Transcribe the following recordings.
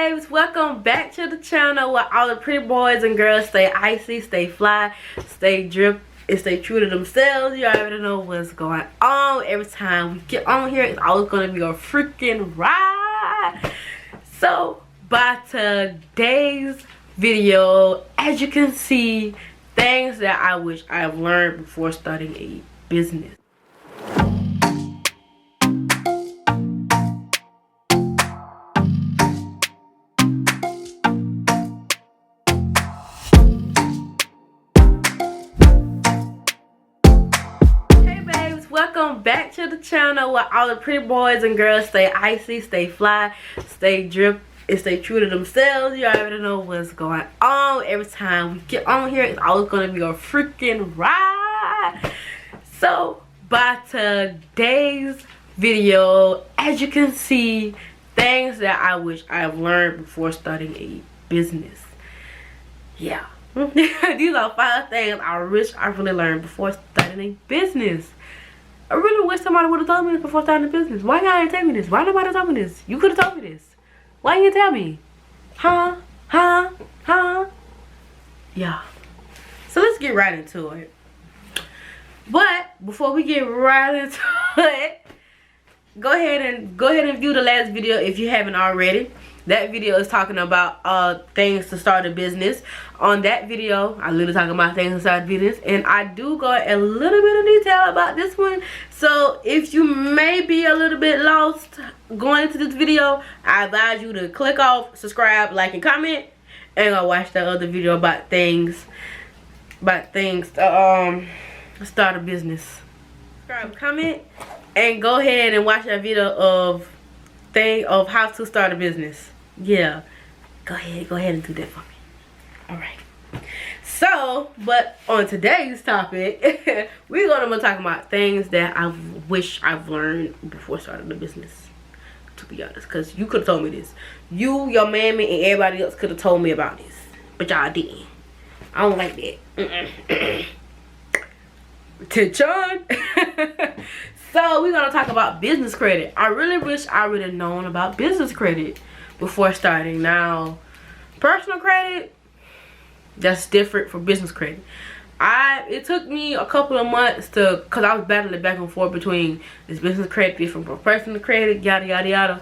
babes, welcome back to the channel where all the pretty boys and girls stay icy, stay fly, stay drip, and stay true to themselves. You already know what's going on. Every time we get on here, it's always going to be a freaking ride. So by today's video, as you can see, things that I wish I've learned before starting a business. Welcome back to the channel where all the pretty boys and girls stay icy, stay fly, stay drip, and stay true to themselves. You already know what's going on. Every time we get on here, it's always going to be a freaking ride. So by today's video, as you can see, things that I wish I've learned before starting a business. Yeah. These are 5 things I wish I really learned before starting a business. I really wish somebody would have told me this before starting the business. Why y'all ain't tell me this? Why nobody told me this? You could have told me this. Why you didn't tell me? Huh? Yeah. So let's get right into it. But before we get right into it, go ahead and view the last video if you haven't already. That video is talking about things to start a business. On that video, I literally talk about things to start a business, and I do go a little bit of detail about this one. So if you may be a little bit lost going into this video, I advise you to click off, subscribe, like, and comment, and go watch that other video about things to start a business. Subscribe, comment, and go ahead and watch that video of how to start a business. Yeah, go ahead and do that for me. All right. So, but on today's topic, we're gonna talk about things that I wish I've learned before starting the business. To be honest, because you could have told me this. You, your mammy, and everybody else could have told me about this, but y'all didn't. I don't like that. Attention. So we're gonna talk about business credit. I really wish I would have known about business credit before starting. Now, personal credit, that's different from business credit. It took me a couple of months because I was battling back and forth between this business credit different from personal credit, yada yada yada.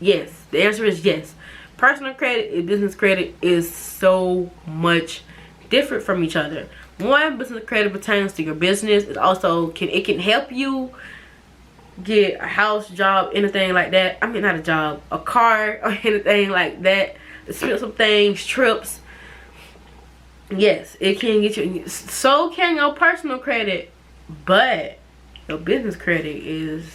Yes, the answer is yes. Personal credit and business credit is so much different from each other. One, business credit pertains to your business. It also can help you get a house, job, anything like that. I mean, not a job, a car or anything like that. Expensive things, trips. Yes, it can get you. So can your personal credit, but your business credit is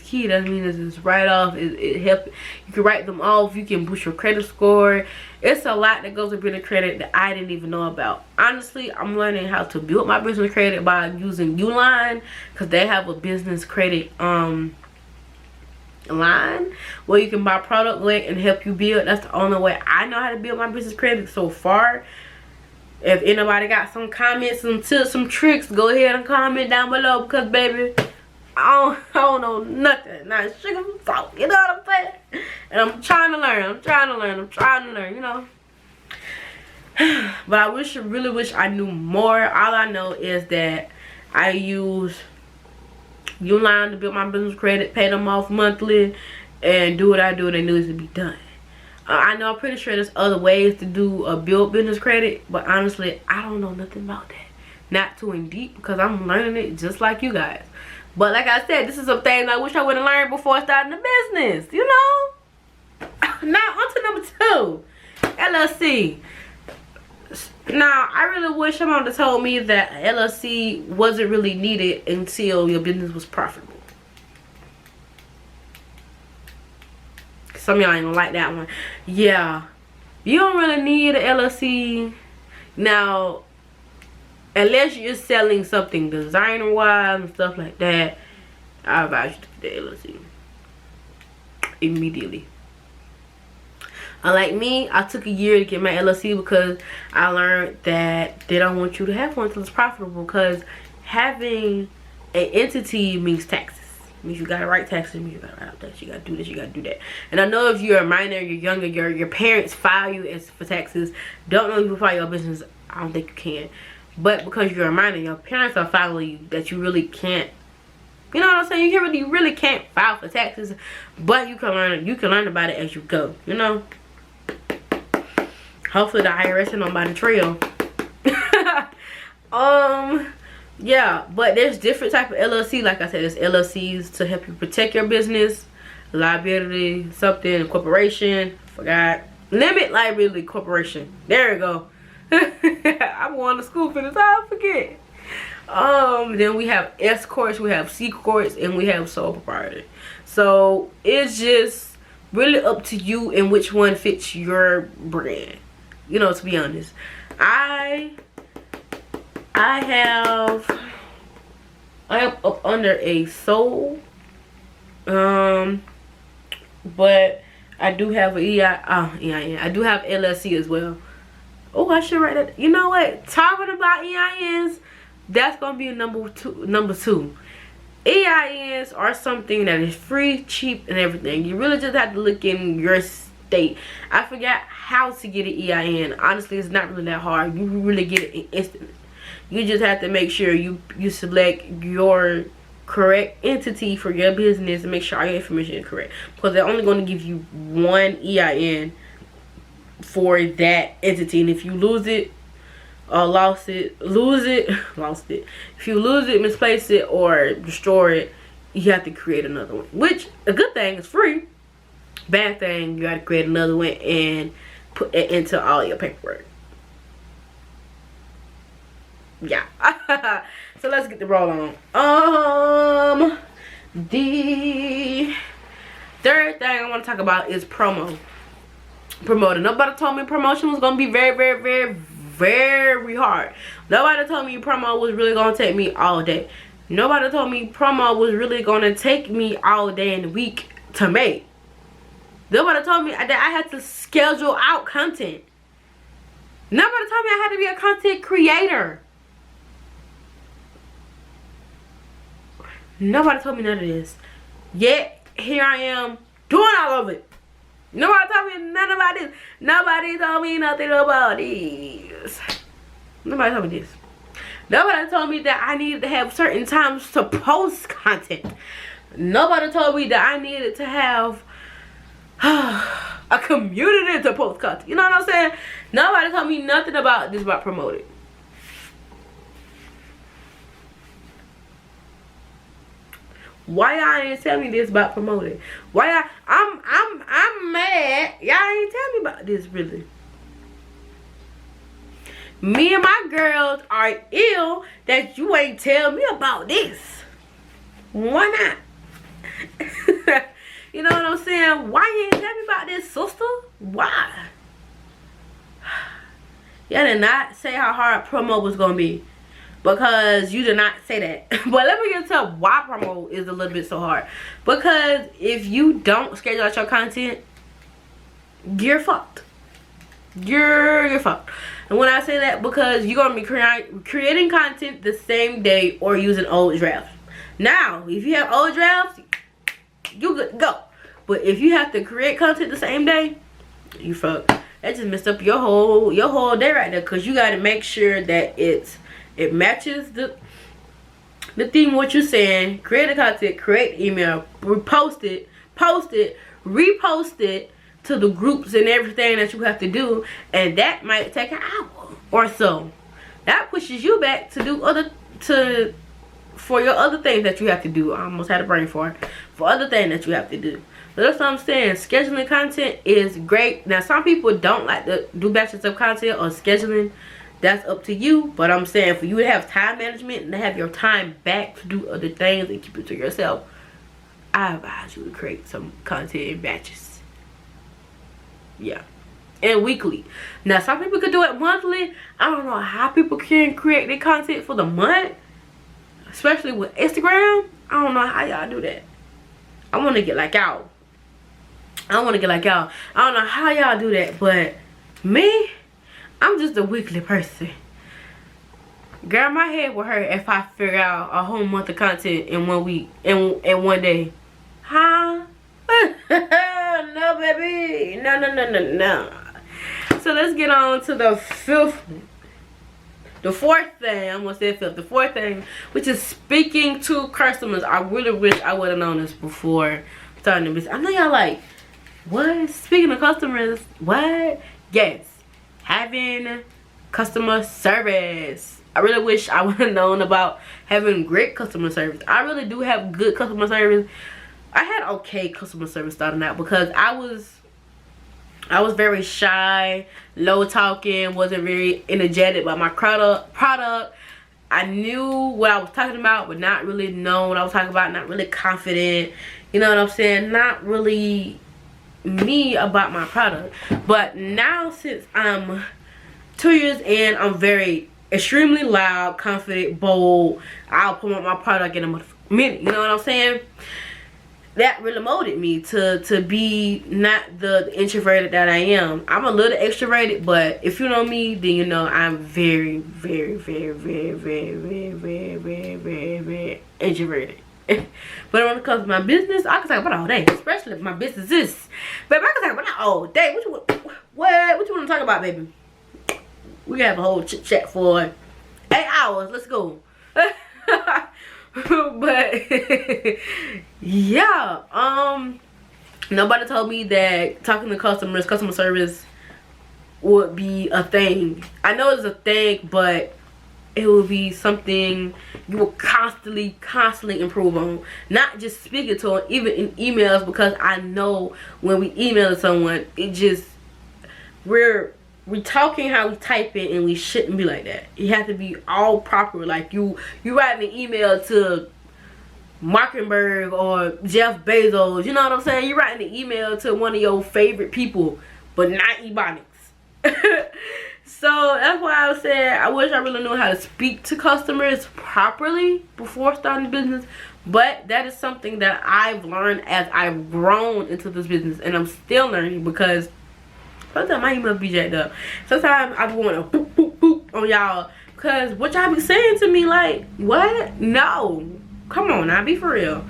key. That means it's right off. It help. You can write them off. You can boost your credit score. It's a lot that goes with business credit that I didn't even know about. Honestly, I'm learning how to build my business credit by using Uline, because they have a business credit line where you can buy product with and help you build. That's the only way I know how to build my business credit so far. If anybody got some comments, some tips, some tricks, go ahead and comment down below, because baby, I don't know nothing. Not sugar from salt, you know what I'm saying? And I'm trying to learn. I'm trying to learn, you know. But I really wish I knew more. All I know is that I use Uline to build my business credit, pay them off monthly, and do what I do that needs to be done. I know, I'm pretty sure there's other ways to build business credit, but honestly, I don't know nothing about that. Not too in deep, because I'm learning it just like you guys. But like I said, this is some things I wish I would have learned before starting the business, you know? Now, on to number 2, LLC. Now, I really wish someone would have told me that LLC wasn't really needed until your business was profitable. Some of y'all ain't gonna like that one. Yeah, you don't really need an LLC now, unless you're selling something designer wise and stuff like that. I advise you to get the LLC immediately. Unlike me, I took a year to get my LLC because I learned that they don't want you to have one until it's profitable, because having an entity means taxes. It means you gotta write taxes. It means you gotta write out that. You gotta do this. You gotta do that. And I know if you're a minor, you're younger, your parents file you as for taxes. Don't know if you file your business. I don't think you can. But because you're a minor, your parents are filing you that you really can't. You know what I'm saying? You really can't file for taxes, but you can learn. You can learn about it as you go. You know. Hopefully the IRS ain't on by the trail. Yeah, but there's different type of LLC. Like I said, there's LLCs to help you protect your business, liability, something, corporation. Forgot. Limit liability corporation. There we go. I'm going to school for this. I forget. Then we have S corps, we have C corps, and we have sole proprietor. So it's just really up to you and which one fits your brand. You know, to be honest, I am up under a sole, but I do have a EIN. I do have LLC as well. Oh, I should write that. You know what? Talking about EINs, that's gonna be number two. EINs are something that is free, cheap, and everything. You really just have to look in your state. I forgot how to get an EIN. Honestly, it's not really that hard. You really get it instantly. You just have to make sure you select your correct entity for your business and make sure all your information is correct, because they're only going to give you one EIN for that entity. And if you lose it or lost it, if you lose it, misplace it, or destroy it, you have to create another one. Which, a good thing, is free. Bad thing, you got to create another one and put it into all your paperwork. Yeah. So let's get the roll on. The third thing I want to talk about is promoting. Nobody told me promotion was gonna be very hard. Nobody told me promo was really gonna take me all day. Nobody told me promo was really gonna take me all day in the week to make. Nobody told me that I had to schedule out content. Nobody told me I had to be a content creator. Nobody told me none of this. Yet, here I am doing all of it. Nobody told me nothing about this. Nobody told me nothing about this. Nobody told me this. Nobody told me that I needed to have certain times to post content. Nobody told me that I needed to have a community to post content. You know what I'm saying? Nobody told me nothing about this about promoting. Why y'all ain't tell me this about promoting? Why I'm mad. Y'all ain't tell me about this really. Me and my girls are ill that you ain't tell me about this. Why not? You know what I'm saying? Why you ain't tell me about this, sister? Why? Y'all did not say how hard promo was gonna be, because you did not say that. But let me get to why promo is a little bit so hard. Because if you don't schedule out your content, you're fucked. You're fucked. And when I say that, because you're gonna be creating content the same day or using old drafts. Now, if you have old drafts, you good to go. But if you have to create content the same day, you fucked. That just messed up your whole day right there. Because you gotta make sure that it matches the theme, what you're saying. Create the content, create email, repost it, post it, repost it to the groups and everything that you have to do, and that might take an hour or so. That pushes you back to do for your other things that you have to do. I almost had a brain for other things that you have to do. So that's what I'm saying. Scheduling content is great. Now some people don't like to do batches of content or scheduling. That's up to you. But I'm saying for you to have time management and to have your time back to do other things and keep it to yourself, I advise you to create some content in batches. Yeah. And weekly. Now some people could do it monthly. I don't know how people can create their content for the month, especially with Instagram. I don't know how y'all do that. I want to get like y'all. I don't know how y'all do that, but me, I'm just a weekly person. Girl, my head will hurt if I figure out a whole month of content in 1 week, in 1 day. Huh? No, baby. No. So let's get on to the fourth thing. I'm gonna say fifth. The fourth thing, which is speaking to customers. I really wish I would have known this before starting the business. I know y'all like, what? Speaking to customers, what? Yes, having customer service. I really wish I would have known about having great customer service. I really do have good customer service. I had okay customer service starting out because I was very shy, low talking, wasn't very energetic about my product. I knew what I was talking about, but not really know what I was talking about, not really confident. You know what I'm saying? Not really me about my product. But now, since I'm 2 years in, I'm very extremely loud, confident, bold. I'll promote my product in a minute. You know what I'm saying? That really molded me to be not the introverted that I am. I'm a little extroverted, but if you know me, then you know I'm very, very, very, very, very, very, very, very, very, very introverted. But when it comes to my business, I can talk about it all day, especially if my business is. Baby, I can talk about it all day. What you want to talk about, baby? We have a whole chit chat for 8 hours. Let's go. But yeah, nobody told me that talking to customers, customer service would be a thing. I know it's a thing, but it will be something you will constantly improve on. Not just speaking to them, even in emails, because I know when we email someone, it just, we're talking how we type it, and we shouldn't be like that. You have to be all proper. Like you writing an email to Markenberg or Jeff Bezos, you know what I'm saying? You writing an email to one of your favorite people, but not Ebonics. So that's why I said I wish I really knew how to speak to customers properly before starting the business. But that is something that I've learned as I've grown into this business, and I'm still learning, because sometimes my email be jacked up. Sometimes I want to boop, boop, boop on y'all. Because what y'all be saying to me, like, what? No. Come on now, be for real.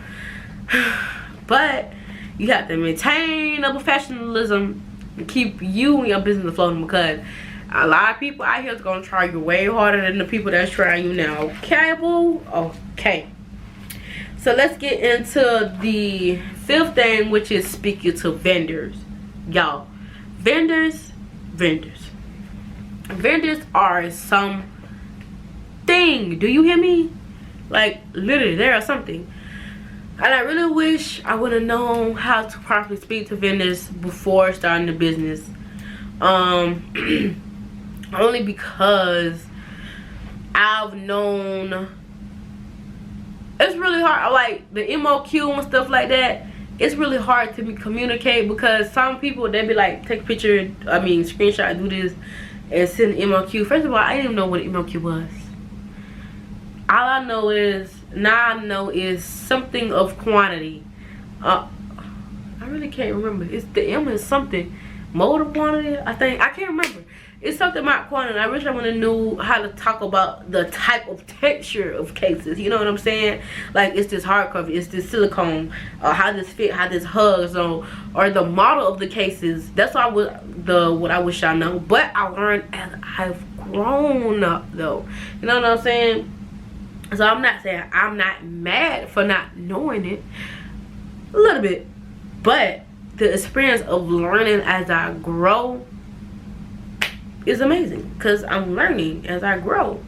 But you have to maintain a professionalism and keep you and your business afloat, because a lot of people out here is going to try you way harder than the people that's trying you now. Okay, boo? Okay. So let's get into the fifth thing, which is speaking to vendors. Y'all. Vendors are something. Do you hear me? Like, literally, they are something. And I really wish I would have known how to properly speak to vendors before starting the business. Only because I've known it's really hard, like the MOQ and stuff like that. It's really hard to communicate, because some people, they be like, take a picture, screenshot, do this, and send MOQ. First of all, I didn't even know what MOQ was. All I know is something of quantity. I really can't remember. It's the M is something. Mode of quantity, I think. I can't remember. It's something about quantity. I wish I would have knew how to talk about the type of texture of cases. You know what I'm saying? Like, it's this hardcover, it's this silicone, how this fit, how this hugs, or the model of the cases. That's what I wish I know. But I learned as I've grown up, though. You know what I'm saying? So I'm not saying I'm not mad for not knowing it. A little bit. But the experience of learning as I grow is amazing, because I'm learning as I grow.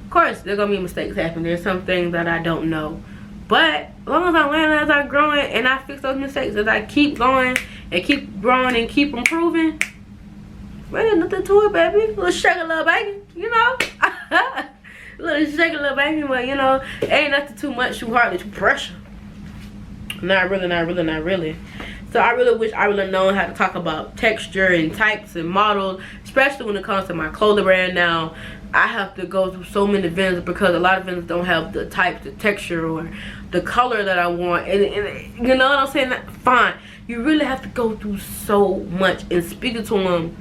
Of course, there's gonna be mistakes happen. There's some things that I don't know, but as long as I'm learning as I grow and I fix those mistakes, as I keep going and keep growing and keep improving, there ain't nothing to it, baby. A little shake a little baby, you know. A little shake a little baby, but you know, ain't nothing too much, too hard, too pressure. Not really. So I really wish I would have known how to talk about texture and types and models, especially when it comes to my clothing brand. Now I have to go through so many vendors, because a lot of vendors don't have the type, the texture, or the color that I want, and you know what I'm saying? Fine, you really have to go through so much, and speaking to them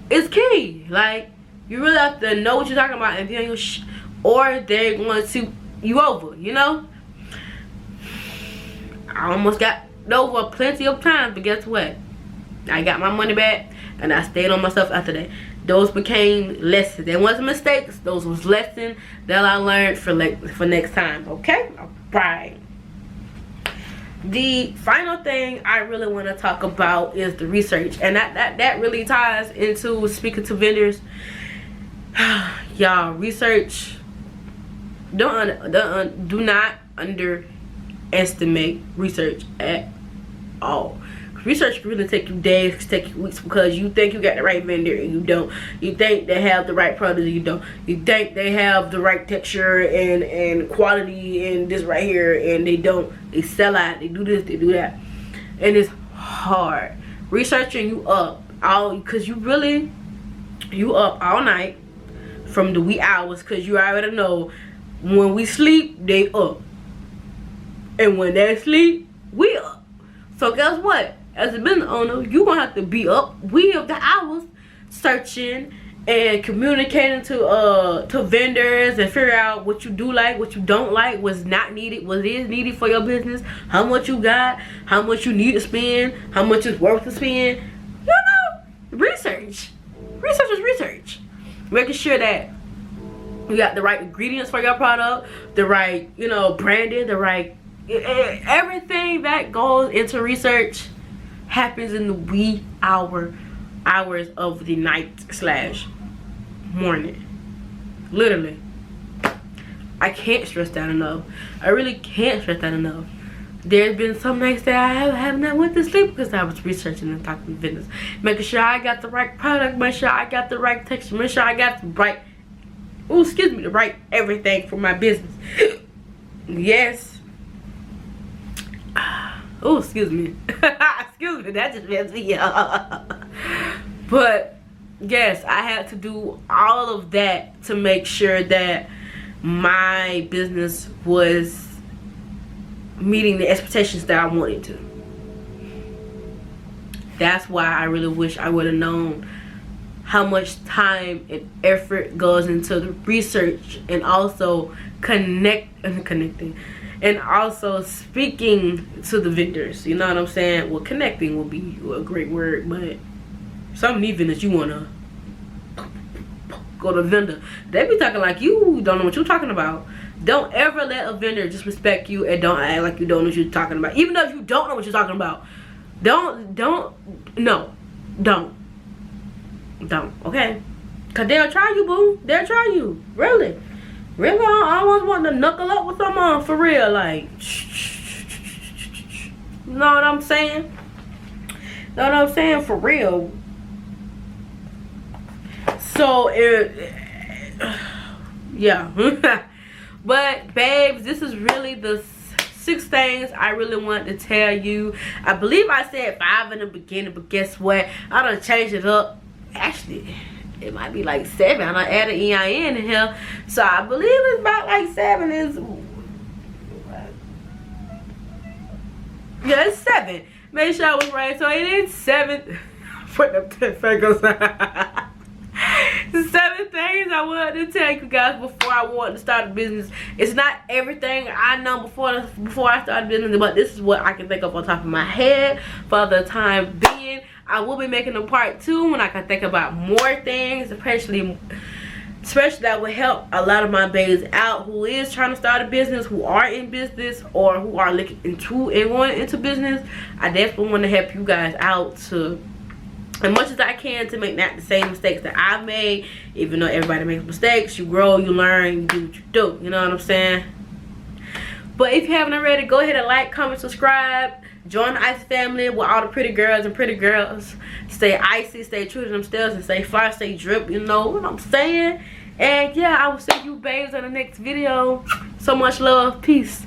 is key. Like, you really have to know what you're talking about and be on your or they're going to you over, you know. I almost got over plenty of times, but guess what? I got my money back, and I stayed on myself after that. Those became lessons. They wasn't mistakes. Those was lessons that I learned for next time. Okay? All right. The final thing I really want to talk about is the research, and that really ties into speaking to vendors. Y'all, research. Do not underestimate research at all. Research can really take you days, take you weeks, because you think you got the right vendor and you don't. You think they have the right product and you don't. You think they have the right texture and quality and this right here, and they don't. They sell out, they do this, they do that. And it's hard. Researching you up because you up all night from the wee hours, because you already know when we sleep, they up. And when they sleep, we up. So guess what? As a business owner, you're going to have to be up we of the hours searching and communicating to vendors and figure out what you do like, what you don't like, what's not needed, what is needed for your business, how much you got, how much you need to spend, how much is worth to spend. You know, research. Research is research. Making sure that you got the right ingredients for your product, the right, you know, branding, the right, everything that goes into research happens in the wee hours of the night / morning. Literally. I can't stress that enough. I really can't stress that enough. There's been some nights that I have not went to sleep because I was researching and talking to vendors, making sure I got the right product, making sure I got the right texture, making sure I got the right, the right everything for my business. Yes. Oh, excuse me. Excuse me, that just messed me up. But yes, I had to do all of that to make sure that my business was meeting the expectations that I wanted to. That's why I really wish I would have known how much time and effort goes into the research, and also connecting and also speaking to the vendors. You know what I'm saying? Well, connecting will be a great word, but some of these vendors, you want to go to a vendor, they be talking like you don't know what you're talking about. Don't ever let a vendor disrespect you and don't act like you don't know what you're talking about. Even though if you don't know what you're talking about, don't, okay? Because they'll try you, boo. They'll try you. Really. Really, I almost want to knuckle up with someone for real, like, you know what I'm saying? Know what I'm saying? For real. So, yeah. But, babes, this is really the 6 things I really wanted to tell you. I believe I said 5 in the beginning, but guess what? I done changed it up. Actually, it might be like 7. I done added EIN in here. So I believe it's about like 7 is... Yeah, it's 7. Make sure I was right. So it is 7. Put them 10 fingers. 7 things I wanted to tell you guys before I wanted to start a business. It's not everything I know before I started business, but this is what I can think of on top of my head for the time being. I will be making a part 2 when I can think about more things, especially that will help a lot of my babes out who is trying to start a business, who are in business, or who are looking into and going into business. I definitely want to help you guys out to, as much as I can, to make not the same mistakes that I've made. Even though everybody makes mistakes, you grow, you learn, you do what you do. You know what I'm saying? But if you haven't already, go ahead and like, comment, subscribe. Join the Icy family with all the pretty girls and pretty girls. Stay icy, stay true to themselves, and stay fly, stay drip. You know what I'm saying? And yeah, I will see you babes in the next video. So much love. Peace.